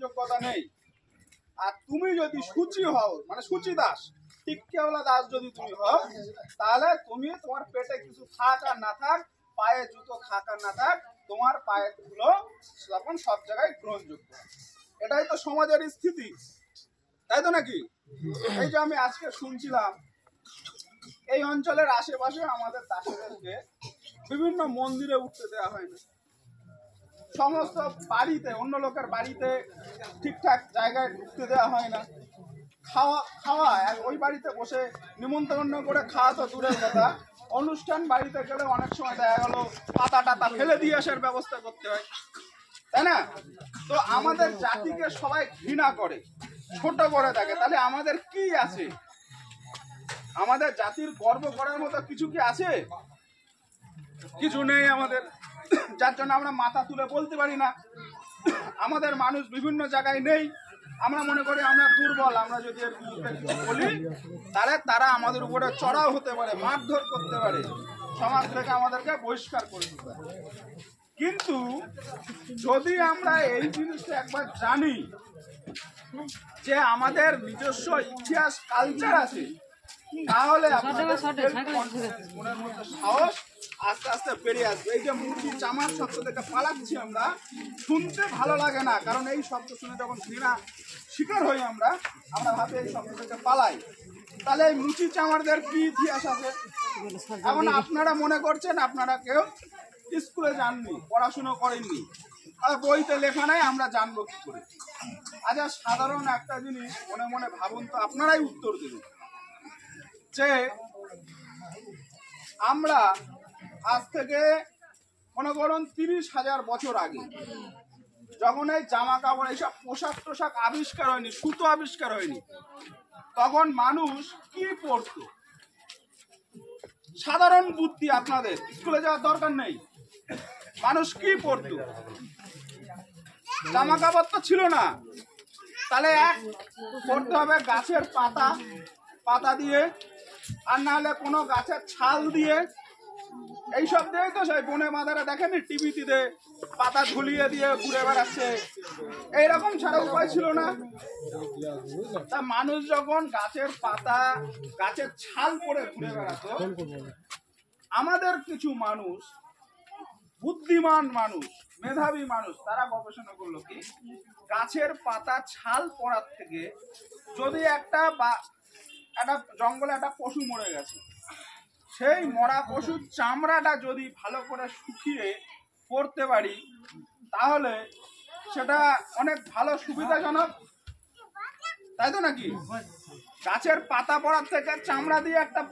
যোগ্যতা নেই। আর তুমি যদি সূচি হও, মানে সূচি দাস, ঠিক কেওলা দাস যদি তুমি হও, তাহলে তুমি তোমার পেটে কিছু থাক আর না থাক, পায়ে জুতো থাক আর না থাক, তোমার পায়ের ধুলো তখন সব জায়গায় গ্রহণযোগ্য। এটাই তো সমাজের স্থিতি, তাই তো নাকি? এই যে আমি আজকে শুনছিলাম এই অঞ্চলের আশেপাশে আমাদের দাসেদেরকে বিভিন্ন মন্দিরে উঠতে দেওয়া হয় না, সমস্ত বাড়িতে, অন্য লোকের বাড়িতে ঠিকঠাক জায়গায় ঢুকতে দেওয়া হয় না। খাওয়া খাওয়া ওই বাড়িতে বসে নিমন্ত্রণ করে খাওয়া তো দূরের কথা, অনুষ্ঠান বাড়িতে গেলে অনেক সময় দেখা গেল পাতা টাতা ফেলে দিয়ে আসার ব্যবস্থা করতে হয়, তাই না? তো আমাদের জাতিকে সবাই ঘৃণা করে, ছোট করে থাকে, তাহলে আমাদের কি আছে? আমাদের জাতির গর্ব করার মতো কিছু কি আছে? কিছু নেই আমাদের, যার জন্য আমরা মাথা তুলে বলতে পারি না। আমাদের মানুষ বিভিন্ন জায়গায় নেই, আমরা মনে করি আমরা দুর্বল, আমরা যদি এর বিরুদ্ধে কিছু বলি তাহলে তারা আমাদের উপরে চড়াও হতে পারে, মারধর করতে পারে, সমাজ থেকে আমাদেরকে বহিষ্কার করে দিতে পারে। কিন্তু যদি আমরা এই জিনিসটা একবার জানি যে আমাদের নিজস্ব ইতিহাস কালচার আছে, তাহলে মনের মধ্যে সাহস আস্তে আস্তে বেরিয়ে আসবে। এই যে মুরগি চামার শব্দ থেকে পালাচ্ছি আমরা, শুনতে ভালো লাগে না, কারণ এই শব্দ শুনে যখন ঘৃণা শিকার হই আমরা ভাবি এই শব্দ থেকে পালাই। তাহলে এই মুচি চামারদের কি ইতিহাস আছে? এখন আপনারা মনে করছেন আপনারা কেউ স্কুলে যাননি, পড়াশুনো করেননি, আর বইতে লেখা নাই, আমরা জানবো কি করে? আচ্ছা, সাধারণ একটা জিনিস মনে মনে ভাবুন তো, আপনারাই উত্তর দেবেন যে আমরা আজ থেকে মনে করুন 30,000 বছর আগে যখন এই জামা কাপড় এইসব পোশাক টোশাক আবিষ্কার হয়নি, সুতো আবিষ্কার হয়নি, তখন মানুষ কি পরতো? সাধারণ বুদ্ধি, আপনাদের স্কুলে যাওয়ার দরকার নেই, মানুষ কি পরতো? জামা কাপড় তো ছিল না, তাহলে এক পরতে হবে গাছের পাতা দিয়ে, আর না হলে কোনো গাছের ছাল দিয়ে, এইসব দিয়ে তো সেই বনে মাদারা দেখেনি টিভিতে পাতা ঝুলিয়ে দিয়ে ঘুরে বেড়াচ্ছে, এইরকম ছাড়া উপায় ছিল না। তা মানুষ যখন গাছের পাতা, গাছের ছাল পরে ঘুরে বেড়াতো, আমাদের কিছু মানুষ, বুদ্ধিমান মানুষ, মেধাবী মানুষ, তারা গবেষণা করলো কি গাছের পাতা ছাল পরার থেকে যদি একটা জঙ্গলে একটা পশু মরে গেছে, সেই মরা পশুর চামড়াটা যদি ভালো করে শুকিয়ে পরতে পারি, তাহলে সেটা অনেক ভালো সুবিধাজনক, তাই তো নাকি? গাছের পাতা পরার থেকে চামড়া দিয়ে একটা